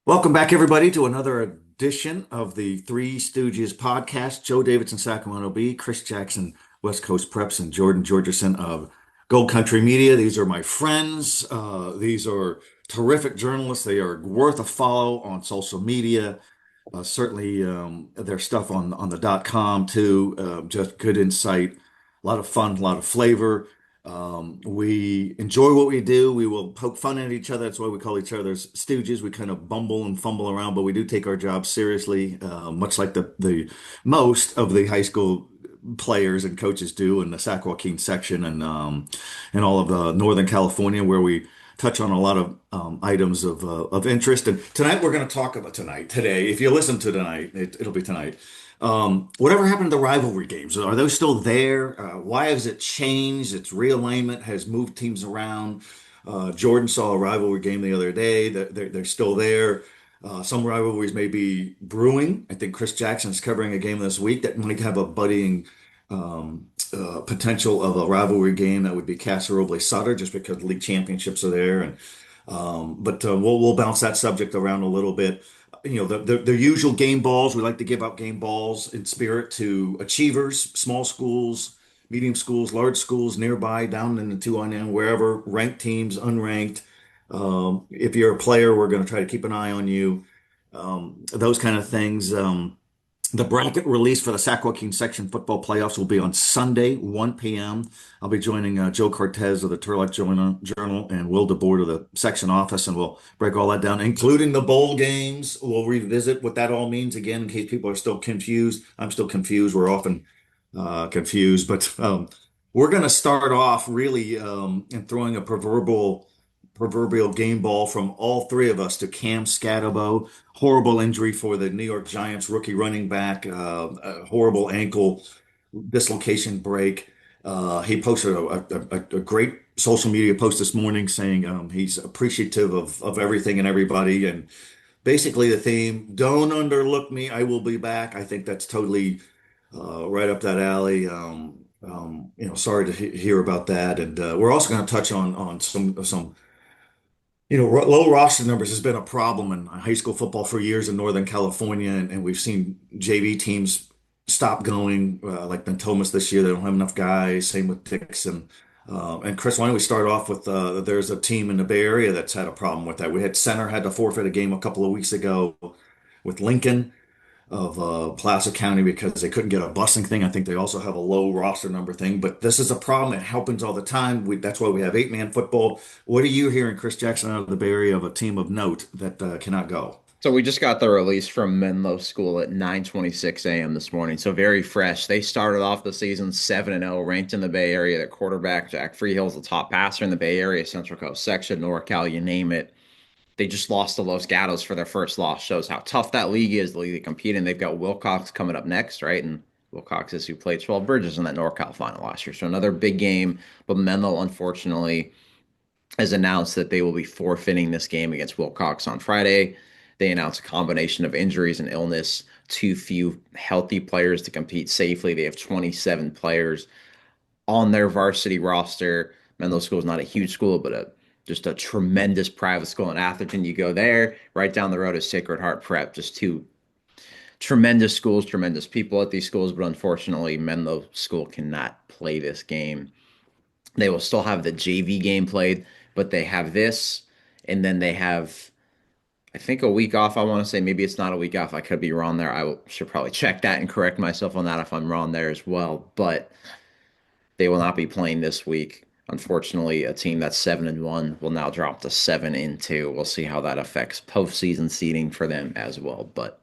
Welcome back, everybody, to another edition of the Three Stooges Podcast. Joe Davidson, Sacramento Bee, Chris Jackson, West Coast Preps, and Jordan Georgeson of Gold Country Media. These are my friends. These are terrific journalists. They are worth a follow on social media. Certainly, their stuff on the .com too. Just good insight, a lot of fun, a lot of flavor. We enjoy what we do. We will poke fun at each other. That's why we call each other's stooges. We kind of bumble and fumble around, but we do take our job seriously, much like the most of the high school players and coaches do in the Sac Joaquin section and all of Northern California, where we touch on a lot of items of interest. And tonight we're going to talk about today. If you listen to tonight, it'll be tonight. Whatever happened to the rivalry games? Are those still there? Why has it changed? Its realignment has moved teams around. Jordan saw a rivalry game the other day. They're still there. Some rivalries may be brewing. I think Chris Jackson is covering a game this week that might have a budding potential of a rivalry game that would be Casa Roble Sutter, just because league championships are there. But we'll bounce that subject around a little bit. The usual game balls. We like to give out game balls in spirit to achievers, small schools, medium schools, large schools nearby, down in the 2-on-N, wherever, ranked teams, unranked. If you're a player, we're going to try to keep an eye on you. Those kind of things. The bracket release for the Sac Joaquin Section football playoffs will be on Sunday, 1 p.m. I'll be joining Joe Cortez of the Turlock Journal and Will DeBoer of the section office, and we'll break all that down, including the bowl games. We'll revisit what that all means again in case people are still confused. I'm still confused. We're often confused, but we're going to start off really in throwing a proverbial game ball from all three of us to Cam Scatabo. Horrible injury for the New York Giants rookie running back, a horrible ankle dislocation break. He posted a great social media post this morning saying he's appreciative of everything and everybody. And basically the theme, don't underlook me, I will be back. I think that's totally right up that alley. Sorry to hear about that. And we're also going to touch on some low roster numbers has been a problem in high school football for years in Northern California, and we've seen JV teams stop going, like Ben Thomas this year. They don't have enough guys. Same with Dixon. And Chris, why don't we start off with there's a team in the Bay Area that's had a problem with that. We had Center had to forfeit a game a couple of weeks ago with Lincoln of Placer County because they couldn't get a busing thing. I think they also have a low roster number thing, but this is a problem. It happens all the time. That's why we have eight-man football. What are you hearing, Chris Jackson, out of the Bay Area of a team of note that cannot go? So we just got the release from Menlo School at 9:26 a.m. this morning. So very fresh. They started off the season 7-0, ranked in the Bay Area. Their quarterback, Jack Freehill's the top passer in the Bay Area, Central Coast section, NorCal, you name it. They just lost to Los Gatos for their first loss. Shows how tough that league is, the league they compete in. They've got Wilcox coming up next, right? And Wilcox is who played 12 Bridges in that NorCal final last year. So another big game. But Menlo, unfortunately, has announced that they will be forfeiting this game against Wilcox on Friday. They announced a combination of injuries and illness, too few healthy players to compete safely. They have 27 players on their varsity roster. Menlo School is not a huge school, but just a tremendous private school in Atherton. You go there, right down the road is Sacred Heart Prep. Just two tremendous schools, tremendous people at these schools, but unfortunately, Menlo School cannot play this game. They will still have the JV game played, but they have this, and then they have, I think, a week off. I want to say maybe it's not a week off. I could be wrong there. Should probably check that and correct myself on that if I'm wrong there as well. But they will not be playing this week. Unfortunately, a team that's 7-1 will now drop to 7-2. We'll see how that affects postseason seeding for them as well. But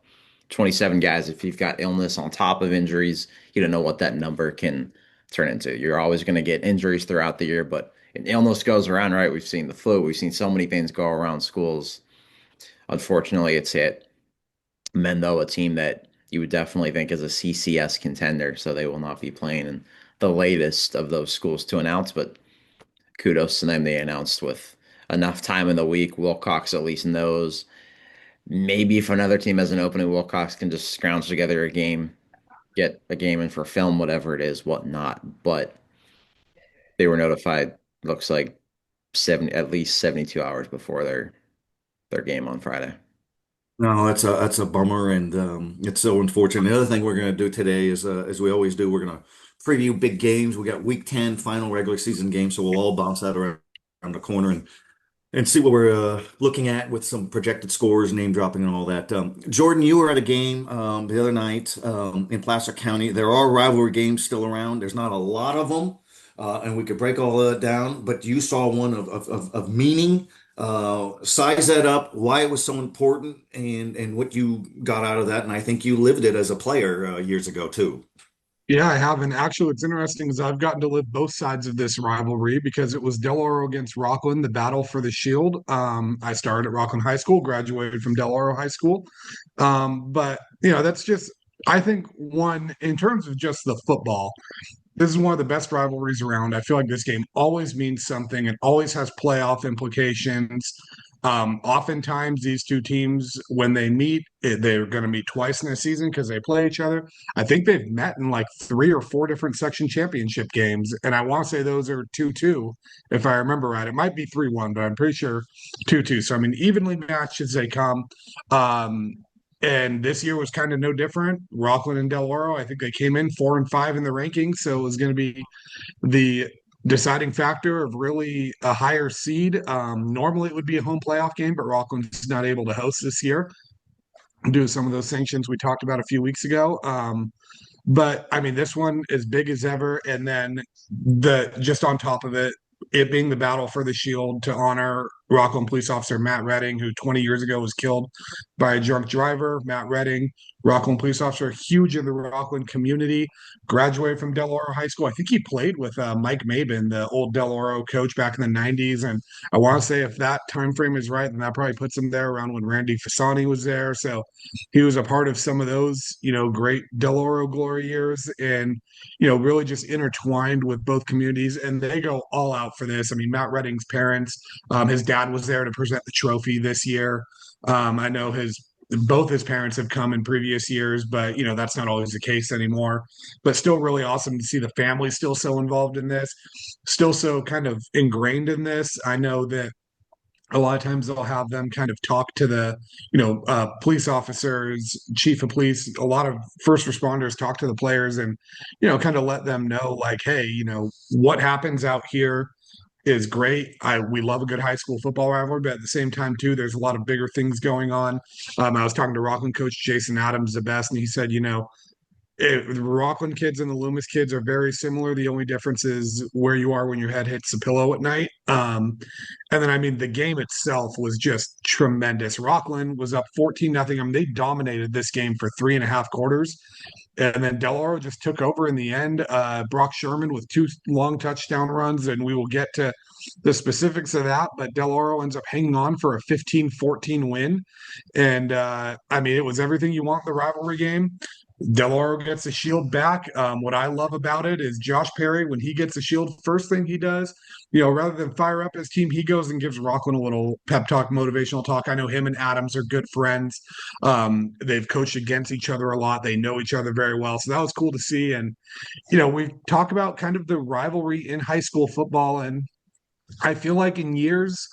27 guys, if you've got illness on top of injuries, you don't know what that number can turn into. You're always going to get injuries throughout the year, but an illness goes around, right? We've seen the flu, we've seen so many things go around schools. Unfortunately, it's hit Mendo, a team that you would definitely think is a CCS contender, so they will not be playing in the latest of those schools to announce, but kudos to them. They announced with enough time in the week. Wilcox at least knows. Maybe if another team has an opening, Wilcox can just scrounge together a game, get a game in for film, whatever it is, whatnot. But they were notified, looks like 70, at least 72 hours before their game on Friday. No, that's a bummer, and it's so unfortunate. The other thing we're going to do today is, as we always do, we're going to preview big games. We got Week 10 final regular season game, so we'll all bounce that around the corner and see what we're looking at with some projected scores, name dropping, and all that. Jordan, you were at a game the other night in Placer County. There are rivalry games still around. There's not a lot of them, and we could break all of that down. But you saw one of meaning. Size that up, why it was so important, and what you got out of that. And I think you lived it as a player years ago too. Yeah, I have. And actually, what's interesting is I've gotten to live both sides of this rivalry because it was Del Oro against Rockland, the battle for the Shield. I started at Rockland High School, graduated from Del Oro High School. But, that's just, I think, one, in terms of just the football, this is one of the best rivalries around. I feel like this game always means something. It always has playoff implications. Oftentimes, these two teams, when they meet, they're going to meet twice in a season because they play each other. I think they've met in like 3 or 4 different section championship games, and I want to say those are 2-2, if I remember right. It might be 3-1, but I'm pretty sure 2-2. So I mean, evenly matched as they come. Um, and this year was kind of no different. Rockland and Del Oro, I think they came in 4 and 5 in the rankings, so it was going to be the deciding factor of really a higher seed. Normally, it would be a home playoff game, but Rockland's not able to host this year due to some of those sanctions we talked about a few weeks ago. But I mean, this one is big as ever, and then the just on top of it, it being the battle for the shield to honor Rockland police officer Matt Redding, who 20 years ago was killed by a drunk driver. Matt Redding, Rockland police officer, huge in the Rockland community, graduated from Del Oro High School. I think he played with Mike Maben, the old Del Oro coach back in the 90s. And I want to say if that time frame is right, then that probably puts him there around when Randy Fasani was there. So he was a part of some of those, great Del Oro glory years and, really just intertwined with both communities. And they go all out for this. I mean, Matt Redding's parents, his dad was there to present the trophy this year. I know both his parents have come in previous years, but that's not always the case anymore. But still really awesome to see the family still so involved in this, still so kind of ingrained in this. I know that a lot of times they'll have them kind of talk to the police officers, chief of police, a lot of first responders talk to the players and kind of let them know like, hey, what happens out here is great. We love a good high school football rivalry, but at the same time too, there's a lot of bigger things going on. I was talking to Rockland coach Jason Adams, the best, and he said, the Rockland kids and the Loomis kids are very similar. The only difference is where you are when your head hits the pillow at night. And then, I mean, the game itself was just tremendous. Rockland was up 14-0. I mean, they dominated this game for 3.5 quarters. And then Del Oro just took over in the end. Brock Sherman with 2 long touchdown runs, and we will get to the specifics of that. But Del Oro ends up hanging on for a 15-14 win. And I mean, it was everything you want in the rivalry game. Del Oro gets the shield back. What I love about it is Josh Perry, when he gets the shield, first thing he does, rather than fire up his team, he goes and gives Rockland a little pep talk, motivational talk. I know him and Adams are good friends. They've coached against each other a lot. They know each other very well. So that was cool to see. And, we talk about kind of the rivalry in high school football. And I feel like in years,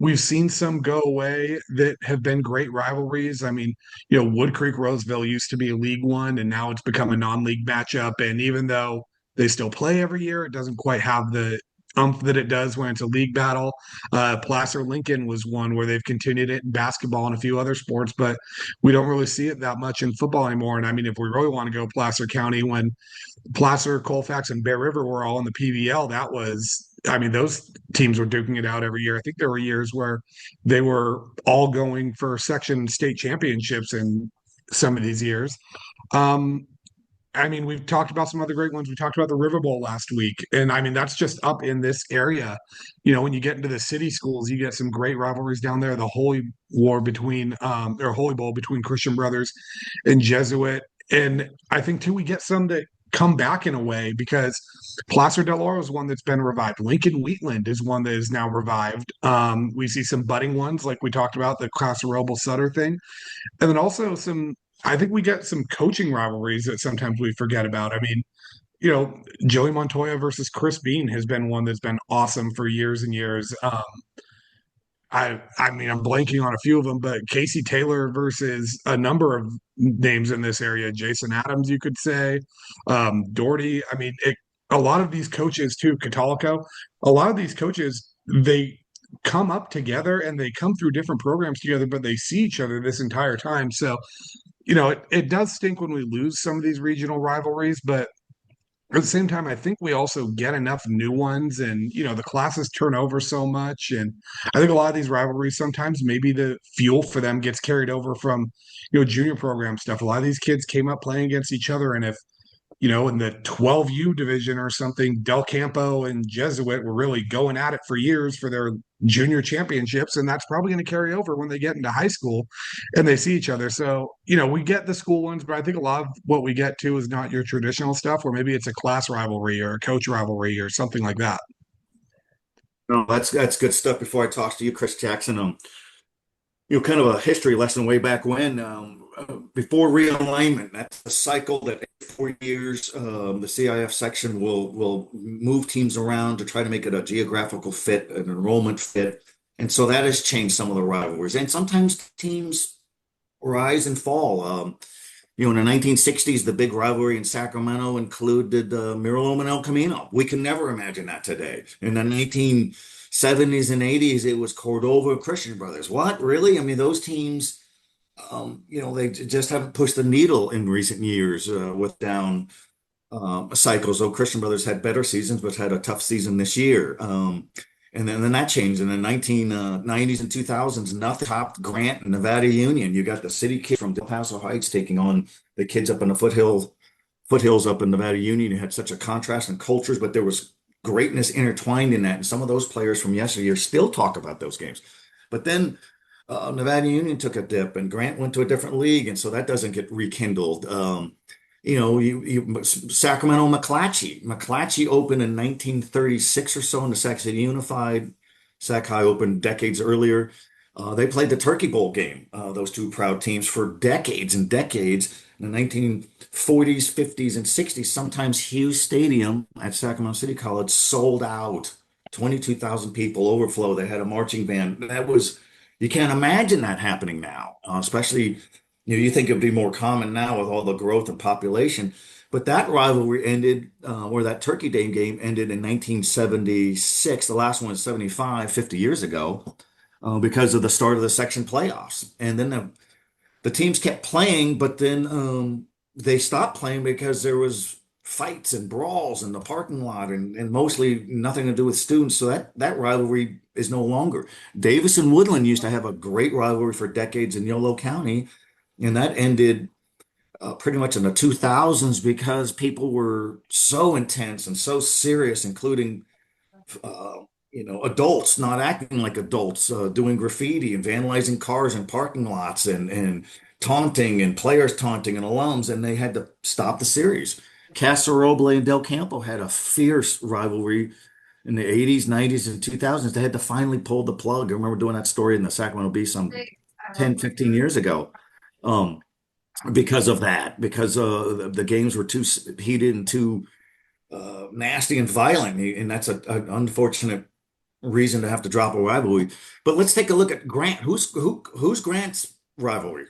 we've seen some go away that have been great rivalries. I mean, Wood Creek Roseville used to be a League One, and now it's become a non-league matchup. And even though they still play every year, it doesn't quite have the umph that it does when it's a league battle. Placer Lincoln was one where they've continued it in basketball and a few other sports, but we don't really see it that much in football anymore. And I mean, if we really want to go Placer County, when Placer, Colfax, and Bear River were all in the PVL, that was, I mean, those teams were duking it out every year. I think there were years where they were all going for section state championships in some of these years. Um, I mean, we've talked about some other great ones. We talked about the River Bowl last week. And I mean, that's just up in this area. When you get into the city schools, you get some great rivalries down there. The Holy War between, or Holy Bowl between Christian Brothers and Jesuit. And I think, too, we get some that come back in a way because Placer Del Oro is one that's been revived. Lincoln Wheatland is one that is now revived. We see some budding ones, like we talked about, the Placer Roble Sutter thing. And then also I think we get some coaching rivalries that sometimes we forget about. I mean, Joey Montoya versus Chris Bean has been one that's been awesome for years and years. I mean, I'm blanking on a few of them, but Casey Taylor versus a number of names in this area. Jason Adams, you could say, Doherty. I mean, a lot of these coaches too, Catolico. A lot of these coaches, they come up together and they come through different programs together, but they see each other this entire time. So, it does stink when we lose some of these regional rivalries, but at the same time, I think we also get enough new ones, and the classes turn over so much. And I think a lot of these rivalries, sometimes maybe the fuel for them gets carried over from junior program stuff. A lot of these kids came up playing against each other, and if in the 12U division or something, Del Campo and Jesuit were really going at it for years for their junior championships. And that's probably going to carry over when they get into high school and they see each other. So, we get the school ones, but I think a lot of what we get too is not your traditional stuff, where maybe it's a class rivalry or a coach rivalry or something like that. No, that's good stuff. Before I toss to you, Chris Jackson, kind of a history lesson way back when, before realignment, that's a cycle that every 4 years, the CIF section will move teams around to try to make it a geographical fit, an enrollment fit. And so that has changed some of the rivalries. And sometimes teams rise and fall. In the 1960s, the big rivalry in Sacramento included Miraloma and El Camino. We can never imagine that today. In the 1970s and 80s, it was Cordova Christian Brothers. What, really? I mean, those teams, they just haven't pushed the needle in recent years with down cycles. Though Christian Brothers had better seasons, but had a tough season this year. And then that changed in the 1990s and 2000s. Nothing topped Grant and Nevada Union. You got the city kids from Del Paso Heights taking on the kids up in the foothills up in Nevada Union. You had such a contrast in cultures, but there was greatness intertwined in that. And some of those players from yesteryear still talk about those games. But then Nevada Union took a dip and Grant went to a different league. And so that doesn't get rekindled. Sacramento McClatchy. McClatchy opened in 1936 or so in the Sac City Unified. Sac High opened decades earlier. They played the Turkey Bowl game, those two proud teams, for decades and decades. In the 1940s, 50s, and 60s, sometimes Hughes Stadium at Sacramento City College sold out. 22,000 people overflow. They had a marching band. You can't imagine that happening now, especially you think it'd be more common now with all the growth and population. But that rivalry ended, or that Turkey Day game ended in 1976. The last one was 75, 50 years ago, because of the start of the section playoffs. And then the teams kept playing, but then they stopped playing because there was fights and brawls in the parking lot and mostly nothing to do with students. So that rivalry is no longer. Davidson Woodland used to have a great rivalry for decades in Yolo County. And that ended pretty much in the 2000s because people were so intense and so serious, including, adults not acting like adults, doing graffiti and vandalizing cars and parking lots and taunting and players taunting and alums. And they had to stop the series. Casa Roble and Del Campo had a fierce rivalry in the 80s, 90s, and 2000s. They had to finally pull the plug. I remember doing that story in the Sacramento Bee some 10, 15 years ago. Because of that, because the games were too heated and too nasty and violent, and that's an unfortunate reason to have to drop a rivalry. But let's take a look at Grant. Who's Grant's rivalry?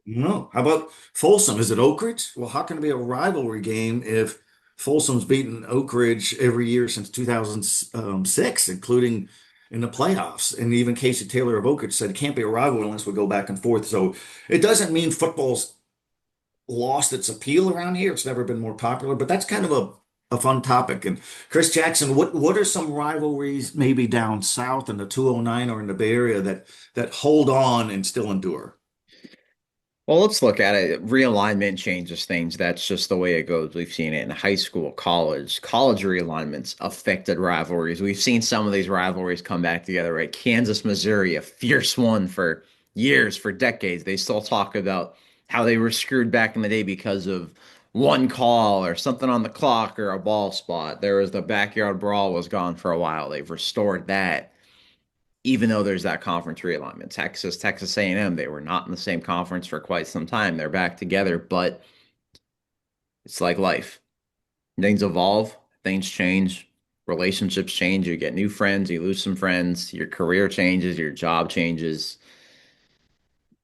No. How about Folsom? Is it Oak Ridge? Well, how can it be a rivalry game if Folsom's beaten Oak Ridge every year since 2006, including in the playoffs? And even Casey Taylor of Oak Ridge said it can't be a rivalry unless we go back and forth. So it doesn't mean football's lost its appeal around here. It's never been more popular, but that's kind of a fun topic. And Chris Jackson, what are some rivalries maybe down south in the 209 or in the Bay Area that hold on and still endure? Well, let's look at it. Realignment changes things. That's just the way it goes. We've seen it in high school, college. College realignments affected rivalries. We've seen some of these rivalries come back together, right? Kansas, Missouri, a fierce one for years, for decades. They still talk about how they were screwed back in the day because of one call or something on the clock or a ball spot. There was the backyard brawl was gone for a while. They've restored that, even though there's that conference realignment. Texas A&M, they were not in the same conference for quite some time. They're back together, but it's like life. Things evolve, things change. relationships change, you get new friends, you lose some friends, your career changes, your job changes.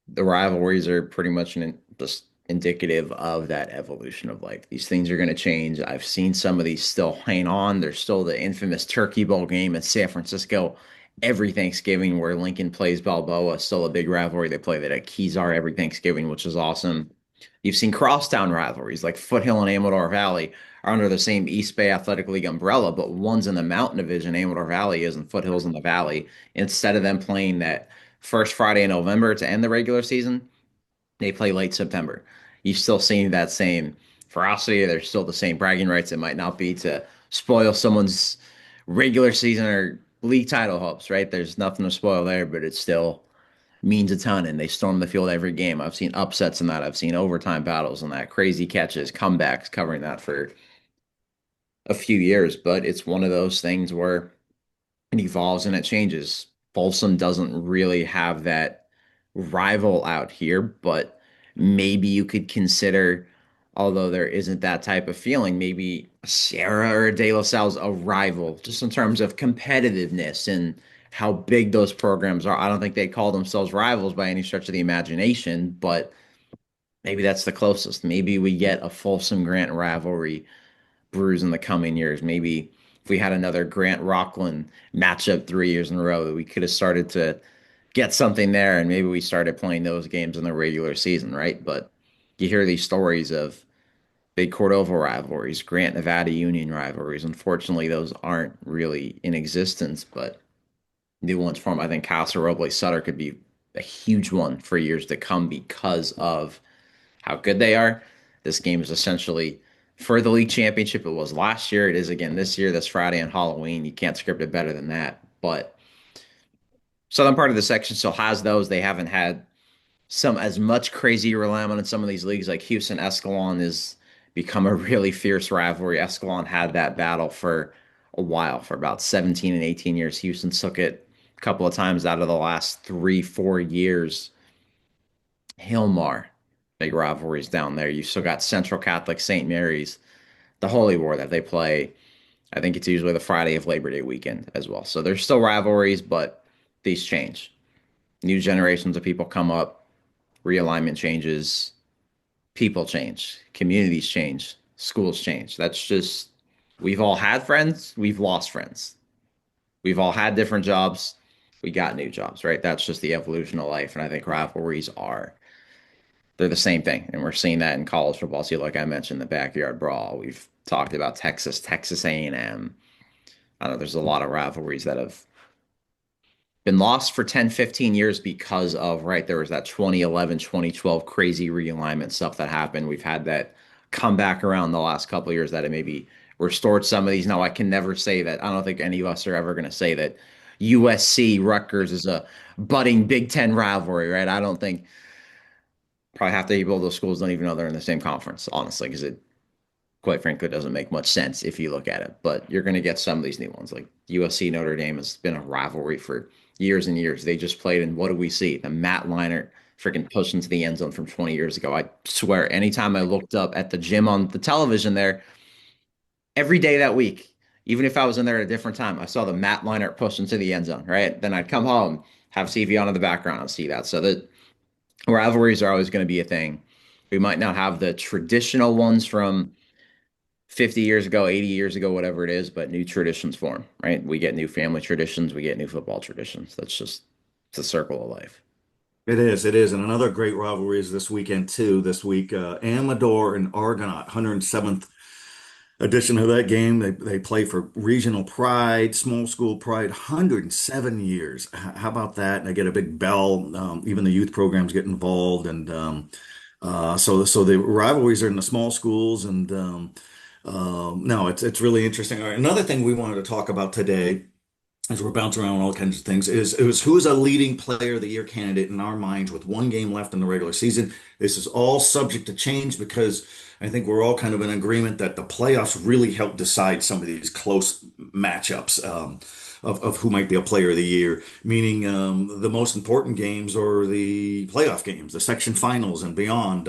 The rivalries are pretty much just indicative of that evolution of like these things are going to change. I've seen some of these still hang on. There's still the infamous Turkey Bowl game in San Francisco every Thanksgiving where Lincoln plays Balboa, still a big rivalry. They play that at Kezar every Thanksgiving, which is awesome. You've seen crosstown rivalries like Foothill and Amador Valley are under the same East Bay Athletic League umbrella, but one's in the Mountain Division, Amador Valley is, and Foothill's in the Valley. Instead of them playing that first Friday in November to end the regular season, they play late September. You've still seen that same ferocity. There's still the same bragging rights. It might not be to spoil someone's regular season or league title hopes, right? There's nothing to spoil there, but it still means a ton. And they storm the field every game. I've seen upsets in that. I've seen overtime battles in that, crazy catches, comebacks, covering that for a few years. But it's one of those things where it evolves and it changes. Folsom doesn't really have that rival out here, but maybe you could consider, although there isn't that type of feeling, maybe Sierra or De La Salle's a rival, just in terms of competitiveness and how big those programs are. I don't think they call themselves rivals by any stretch of the imagination, but maybe that's the closest. Maybe we get a Folsom Grant rivalry brews in the coming years. Maybe if we had another Grant Rockland matchup 3 years in a row, we could have started to get something there, and maybe we started playing those games in the regular season, right? But you hear these stories of big Cordova rivalries, Grant Nevada Union rivalries. Unfortunately, those aren't really in existence, but new ones form. I think Casa Robles Sutter could be a huge one for years to come because of how good they are. This game is essentially for the league championship. It was last year. It is again this year, this Friday and Halloween. You can't script it better than that. But southern part of the section still has those. They haven't had some as much crazy alignment in some of these leagues. Like Houston Escalon has become a really fierce rivalry. Escalon had that battle for a while, for about 17 and 18 years. Houston took it a couple of times out of the last 3, 4 years. Hillmar, big rivalries down there. You still got Central Catholic St. Mary's, the Holy War that they play. I think it's usually the Friday of Labor Day weekend as well. So there's still rivalries, but these change. New generations of people come up, realignment changes, people change, communities change, schools change. That's just, we've all had friends, we've lost friends. We've all had different jobs, we got new jobs, right? That's just the evolution of life. And I think rivalries are, they're the same thing. And we're seeing that in college football. See, like I mentioned, the backyard brawl. We've talked about Texas A&M. I don't know, there's a lot of rivalries that have been lost for 10, 15 years because of, right, there was that 2011, 2012 crazy realignment stuff that happened. We've had that comeback around the last couple of years that it maybe restored some of these. Now, I can never say that. I don't think any of us are ever going to say that USC Rutgers is a budding Big Ten rivalry, right? I don't think probably half the people of those schools don't even know they're in the same conference, honestly, because it quite frankly doesn't make much sense if you look at it. But you're going to get some of these new ones, like USC Notre Dame has been a rivalry for years and years. They just played, and what do we see? The Matt Leinart freaking push into the end zone from 20 years ago. I swear, anytime I looked up at the gym on the television there, every day that week, even if I was in there at a different time, I saw the Matt Leinart push into the end zone, right? Then I'd come home, have CV on in the background, and see that. So the rivalries are always going to be a thing. We might not have the traditional ones from 50 years ago, 80 years ago, whatever it is, but new traditions form, right? We get new family traditions, we get new football traditions. That's just, it's a circle of life. It is. And another great rivalry is this weekend too. This week, Amador and Argonaut, 107th edition of that game. They play for regional pride, small school pride, 107 years. How about that? And they get a big bell. Even the youth programs get involved, and so the rivalries are in the small schools, and no, it's really interesting. All right, another thing we wanted to talk about today, as we're bouncing around all kinds of things, is who is a leading player of the year candidate in our minds with one game left in the regular season. This is all subject to change because I think we're all kind of in agreement that the playoffs really help decide some of these close matchups. of who might be a player of the year, meaning the most important games or the playoff games, the section finals and beyond.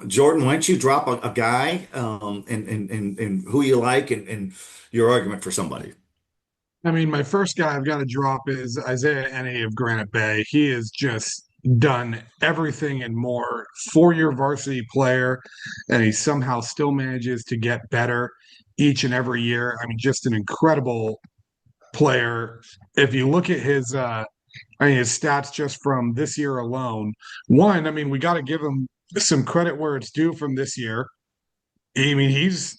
Jordan, why don't you drop a guy and who you like and your argument for somebody? I mean, my first guy I've got to drop is Isaiah Enne of Granite Bay. He has just done everything and more. 4-year varsity player, and he somehow still manages to get better each and every year. I mean, just an incredible player. If you look at his stats just from this year alone, one, I mean, we got to give him some credit where it's due from this year. I mean, he's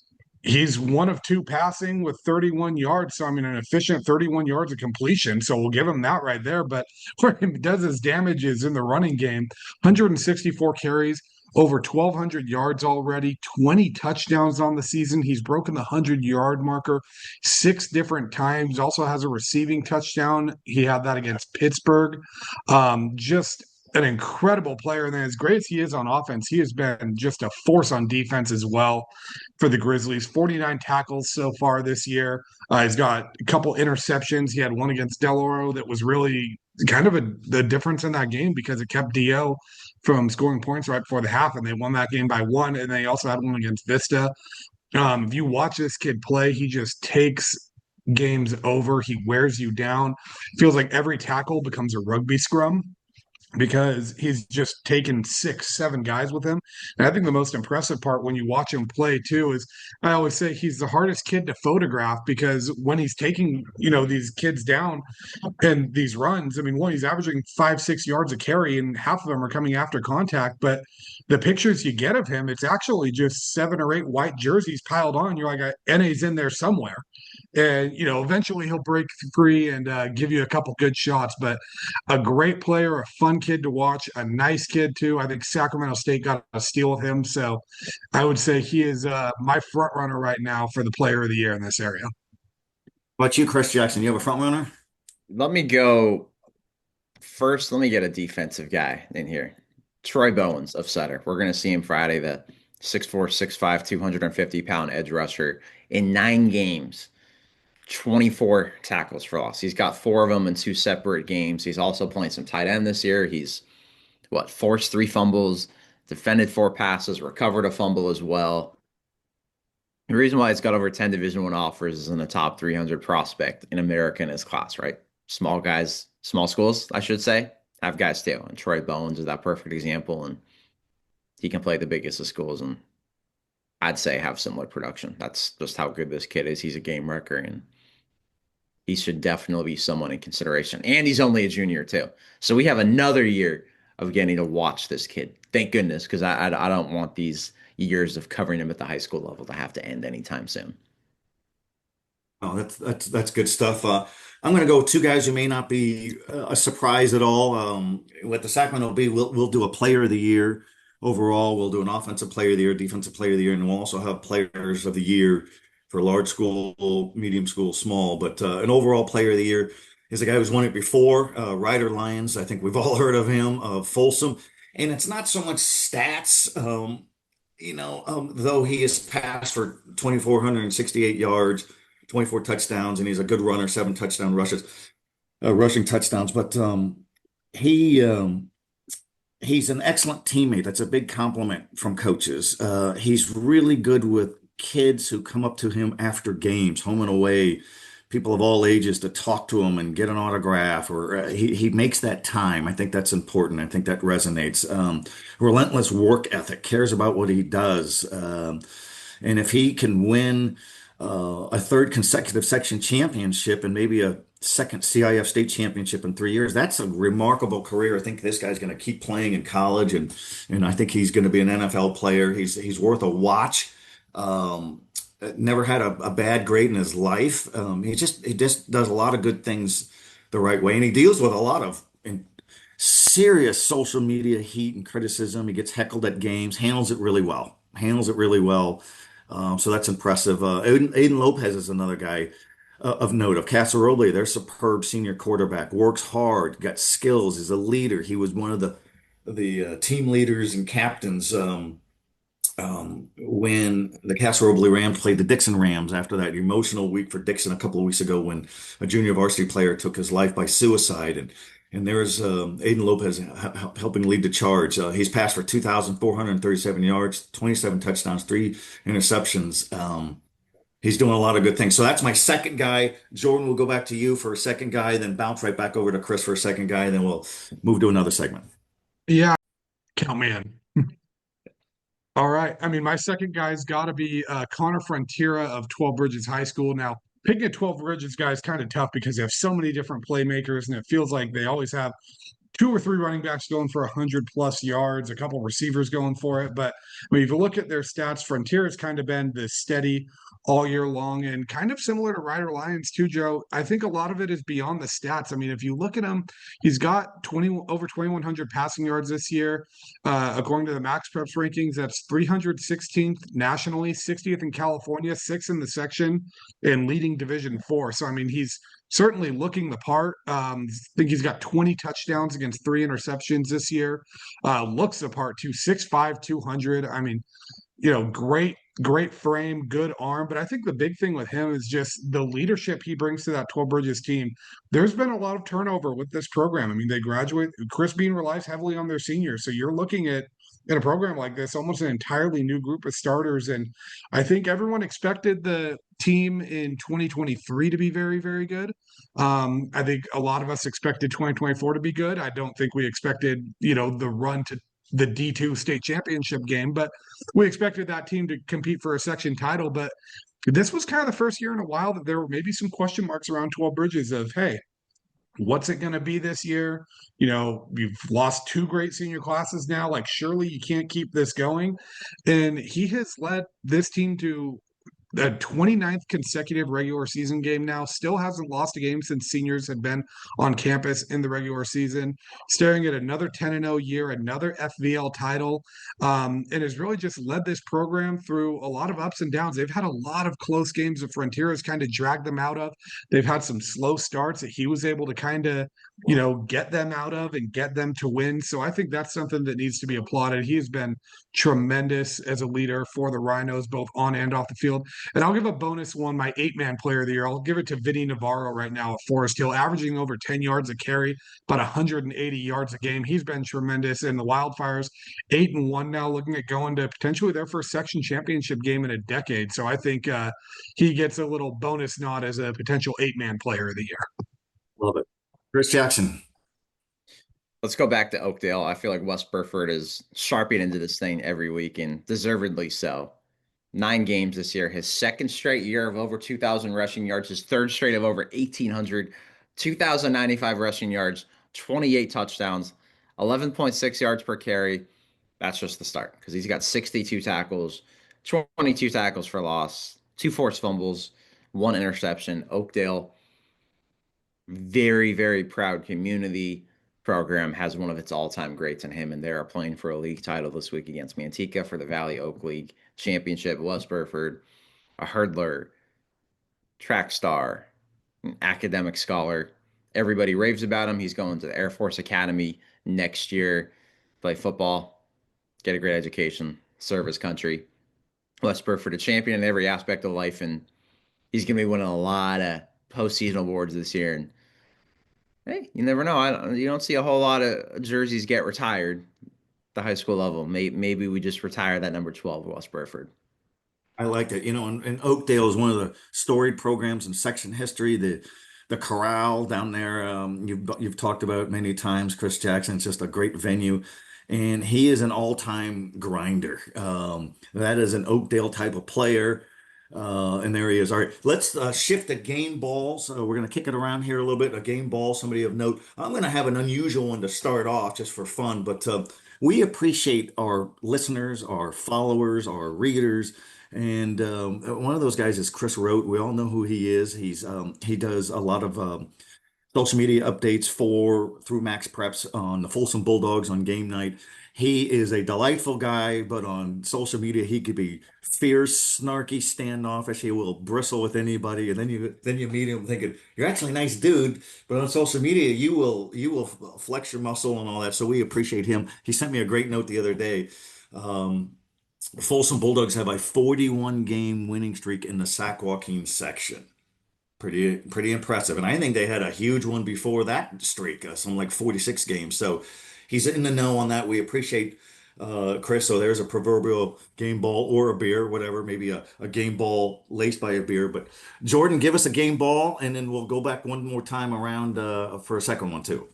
one of two passing with 31 yards. So I mean, an efficient 31 yards of completion. So we'll give him that right there. But where he does his damage is in the running game. 164 carries, over 1,200 yards already, 20 touchdowns on the season. He's broken the 100-yard marker 6 different times. Also has a receiving touchdown. He had that against Pittsburgh. Just an incredible player. And then as great as he is on offense, he has been just a force on defense as well for the Grizzlies. 49 tackles so far this year. He's got a couple interceptions. He had one against Del Oro that was really kind of the difference in that game because it kept DO from scoring points right before the half, and they won that game by one. And they also had one against Vista. If you watch this kid play, he just takes games over. He wears you down. Feels like every tackle becomes a rugby scrum because he's just taken 6, 7 guys with him. And I think the most impressive part when you watch him play too is I always say he's the hardest kid to photograph because when he's taking, these kids down and these runs, I mean, one, he's averaging 5, 6 yards a carry and half of them are coming after contact. But the pictures you get of him, it's actually just 7 or 8 white jerseys piled on. You're like, NA's in there somewhere. And, eventually he'll break free and give you a couple good shots. But a great player, a fun kid to watch, a nice kid too. I think Sacramento State got a steal with him. So I would say he is my front runner right now for the player of the year in this area. What about you, Chris Jackson? You have a front runner? Let me go first. Let me get a defensive guy in here. Troy Bowens of Sutter. We're going to see him Friday, the 6'4", 6'5", 250-pound edge rusher in 9 games. 24 tackles for loss. He's got 4 of them in 2 separate games. He's also playing some tight end this year. He's forced 3 fumbles, defended 4 passes, recovered a fumble as well. The reason why he's got over 10 Division I offers is in the top 300 prospect in America in his class, right? Small guys, small schools, I should say, have guys too. And Troy Bowens is that perfect example. And he can play the biggest of schools and I'd say have similar production. That's just how good this kid is. He's a game wrecker and he should definitely be someone in consideration. And he's only a junior too. So we have another year of getting to watch this kid. Thank goodness, because I don't want these years of covering him at the high school level to have to end anytime soon. Oh, that's good stuff. I'm going to go 2 guys who may not be a surprise at all. With the Sacramento Bee, we'll do a player of the year overall. We'll do an offensive player of the year, defensive player of the year, and we'll also have players of the year for large school, medium school, small. But an overall player of the year is a guy who's won it before, Ryder Lyons. I think we've all heard of him, Folsom. And it's not so much stats, though he has passed for 2,468 yards, 24 touchdowns, and he's a good runner, 7 touchdown rushes, rushing touchdowns. But he he's an excellent teammate. That's a big compliment from coaches. He's really good with kids who come up to him after games, home and away, people of all ages to talk to him and get an autograph, or he makes that time. I think that's important. I think that resonates. Relentless work ethic, cares about what he does. And if he can win a 3rd consecutive section championship and maybe a 2nd CIF state championship in 3 years, that's a remarkable career. I think this guy's going to keep playing in college, and I think he's going to be an NFL player. He's worth a watch. Never had a bad grade in his life. He just does a lot of good things the right way, and he deals with a lot of serious social media heat and criticism. He gets heckled at games, handles it really well. So that's impressive. Aiden Lopez is another guy of note. Of Casa Roble, their superb senior quarterback, works hard, got skills, is a leader. He was one of the team leaders and captains when the Casa Roble Rams played the Dixon Rams after that emotional week for Dixon a couple of weeks ago when a junior varsity player took his life by suicide. And there's Aiden Lopez helping lead the charge. He's passed for 2,437 yards, 27 touchdowns, three interceptions. He's doing a lot of good things. So that's my second guy. Jordan, we'll go back to you for a second guy, then bounce right back over to Chris for a second guy, and then we'll move to another segment. Yeah, count me in. All right. I mean, my second guy's got to be Connor Frontiera of 12 Bridges High School. Now, picking a 12 Bridges guy is kind of tough because they have so many different playmakers, and it feels like they always have two or three running backs going for 100+ yards, a couple receivers going for it. But I mean, if you look at their stats, Frontier has kind of been the steady all year long and kind of similar to Ryder Lyons too, Joe. I think a lot of it is beyond the stats. I mean, if you look at him, he's got 20 over 2,100 passing yards this year. According to the Max Preps rankings, that's 316th nationally, 60th in California, 6th in the section, and leading Division 4. So I mean, he's certainly looking the part. I think he's got 20 touchdowns against 3 interceptions this year. Looks the part too, 6'5", 200. I mean, great frame, good arm. But I think the big thing with him is just the leadership he brings to that 12 Bridges team. There's been a lot of turnover with this program. I mean, they graduate. Chris Bean relies heavily on their seniors. So you're looking at in a program like this, almost an entirely new group of starters. And I think everyone expected the team in 2023 to be very, very good. I think a lot of us expected 2024 to be good. I don't think we expected, the run to the D2 state championship game, but we expected that team to compete for a section title. But this was kind of the first year in a while that there were maybe some question marks around 12 Bridges of, hey, what's it going to be this year? You've lost two great senior classes now. Like, surely you can't keep this going. And he has led this team to the 29th consecutive regular season game now, still hasn't lost a game since seniors had been on campus in the regular season, staring at another 10-0 year, another FVL title, and has really just led this program through a lot of ups and downs. They've had a lot of close games that Frontier has kind of dragged them out of. They've had some slow starts that he was able to kind of, get them out of and get them to win. So I think that's something that needs to be applauded. He has been tremendous as a leader for the Rhinos, both on and off the field. And I'll give a bonus one, my 8-man player of the year. I'll give it to Vinny Navarro right now at Forest Hill, averaging over 10 yards a carry, about 180 yards a game. He's been tremendous. And the Wildfires, 8-1 now, looking at going to potentially their first section championship game in a decade. So I think he gets a little bonus nod as a potential 8-man player of the year. Love it. Chris Jackson. Let's go back to Oakdale. I feel like West Burford is sharping into this thing every week, and deservedly so. 9 games this year, his second straight year of over 2,000 rushing yards, his third straight of over 1,800, 2,095 rushing yards, 28 touchdowns, 11.6 yards per carry. That's just the start because he's got 62 tackles, 22 tackles for loss, 2 forced fumbles, 1 interception. Oakdale, very, very proud community program, has one of its all-time greats in him, and they are playing for a league title this week against Manteca for the Valley Oak League Championship. West Burford, a hurdler, track star, an academic scholar. Everybody raves about him. He's going to the Air Force Academy next year, play football, get a great education, serve his country. West Burford, a champion in every aspect of life, and he's going to be winning a lot of postseason awards this year. And hey, you never know. You don't see a whole lot of jerseys get retired at the high school level. Maybe we just retire that number 12, West Burford. I like it. And Oakdale is one of the storied programs in section history. The Corral down there, you've talked about many times. Chris Jackson, it's just a great venue, and he is an all-time grinder. That is an Oakdale type of player. And there he is. All right, let's shift the game balls. We're going to kick it around here a little bit. A game ball, somebody of note. I'm going to have an unusual one to start off just for fun, but we appreciate our listeners, our followers, our readers. And one of those guys is Chris Rote. We all know who he is. He does a lot of social media updates through Max Preps on the Folsom Bulldogs on game night. He is a delightful guy, but on social media he could be fierce, snarky, standoffish. He will bristle with anybody, and then you meet him thinking you're actually a nice dude, but on social media you will flex your muscle and all that. So we appreciate him. He sent me a great note the other day. Folsom Bulldogs have a 41 game winning streak in the Sac Joaquin section. Pretty impressive. And I think they had a huge one before that streak, something like 46 games. So he's in the know on that. We appreciate Chris. So there's a proverbial game ball or a beer, whatever, maybe a game ball laced by a beer. But Jordan, give us a game ball, and then we'll go back one more time around for a second one too.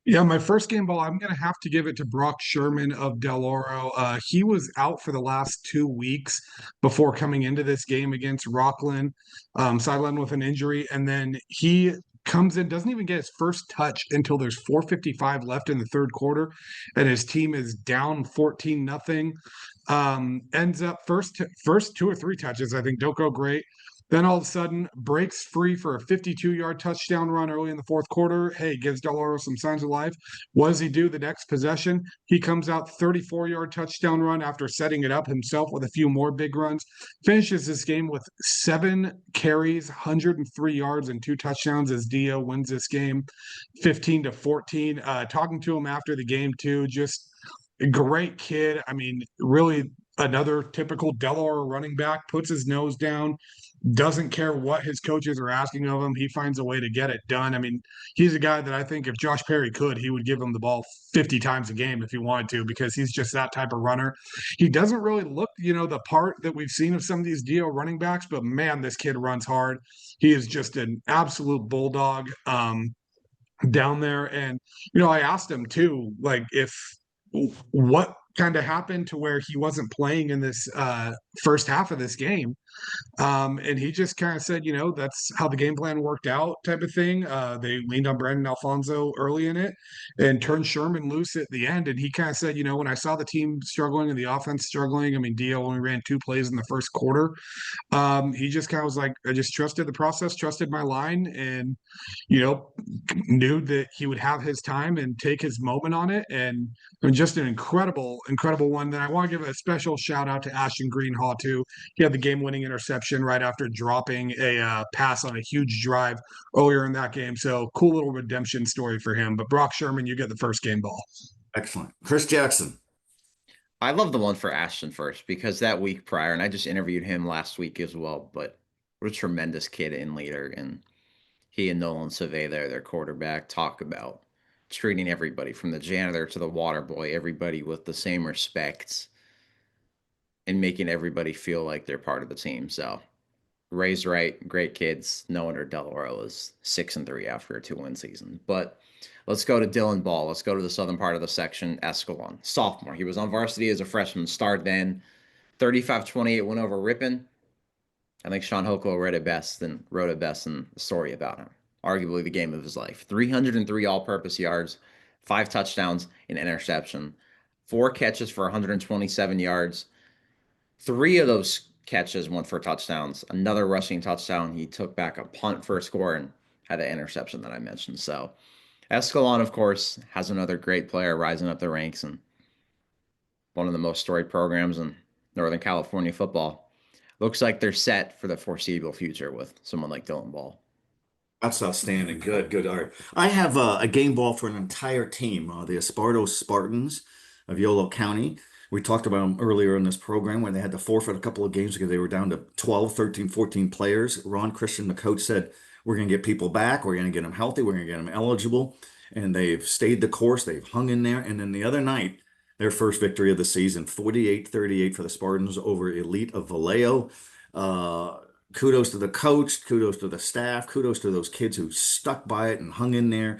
Yeah, my first game ball, I'm going to have to give it to Brock Sherman of Del Oro. He was out for the last 2 weeks before coming into this game against Rockland, sidelined with an injury. And then he comes in, doesn't even get his first touch until there's 4:55 left in the third quarter, and his team is down 14-0. Ends up first two or three touches, I think, don't go great. Then all of a sudden breaks free for a 52-yard touchdown run early in the fourth quarter. Hey, gives Del Oro some signs of life. What does he do the next possession? He comes out 34-yard touchdown run after setting it up himself with a few more big runs. Finishes this game with 7 carries, 103 yards, and 2 touchdowns as Dio wins this game 15-14. Talking to him after the game too, just a great kid. I mean, really another typical Del Oro running back, puts his nose down, doesn't care what his coaches are asking of him. He finds a way to get it done. I mean, he's a guy that I think if Josh Perry could, he would give him the ball 50 times a game if he wanted to, because he's just that type of runner. He doesn't really look, the part that we've seen of some of these DO running backs, but man, this kid runs hard. He is just an absolute bulldog down there. And, I asked him too, like, if what kind of happened to where he wasn't playing in this first half of this game. And he just kind of said, that's how the game plan worked out, type of thing. They leaned on Brandon Alfonso early in it and turned Sherman loose at the end. And he kind of said, when I saw the team struggling and the offense struggling, I mean, Dio only ran 2 plays in the first quarter. He just kind of was like, I just trusted the process, trusted my line, and, knew that he would have his time and take his moment on it. And just an incredible, incredible one. Then I want to give a special shout out to Ashton Greenhaw, too. He had the game winning interception right after dropping a pass on a huge drive earlier in that game. So cool little redemption story for him. But Brock Sherman, you get the first game ball. Excellent. Chris Jackson. I love the one for Ashton first because that week prior, and I just interviewed him last week as well, but what a tremendous kid and leader. And he and Nolan Save, their quarterback, talk about treating everybody from the janitor to the water boy, everybody with the same respect and making everybody feel like they're part of the team. So raised right, great kids. No wonder Del Oro is 6-3 after a 2-win season. But let's go to Dylan Ball. Let's go to the southern part of the section. Escalon, sophomore. He was on varsity as a freshman. Started then 35-28 went over Ripon. I think Sean Hoko wrote it best in the story about him. Arguably the game of his life. 303 all-purpose yards, 5 touchdowns, an interception, 4 catches for 127 yards. 3 of those catches went for touchdowns. Another rushing touchdown. He took back a punt for a score and had the interception that I mentioned. So Escalon, of course, has another great player rising up the ranks and one of the most storied programs in Northern California football. Looks like they're set for the foreseeable future with someone like Dylan Ball. That's outstanding. Good. All right. I have a game ball for an entire team, the Esparto Spartans of Yolo County. We talked about them earlier in this program when they had to forfeit a couple of games because they were down to 12, 13, 14 players. Ron Christian, the coach, said, we're going to get people back. We're going to get them healthy. We're going to get them eligible. And they've stayed the course. They've hung in there. And then the other night, their first victory of the season, 48-38 for the Spartans over Elite of Vallejo. Kudos to the coach, kudos to the staff, kudos to those kids who stuck by it and hung in there.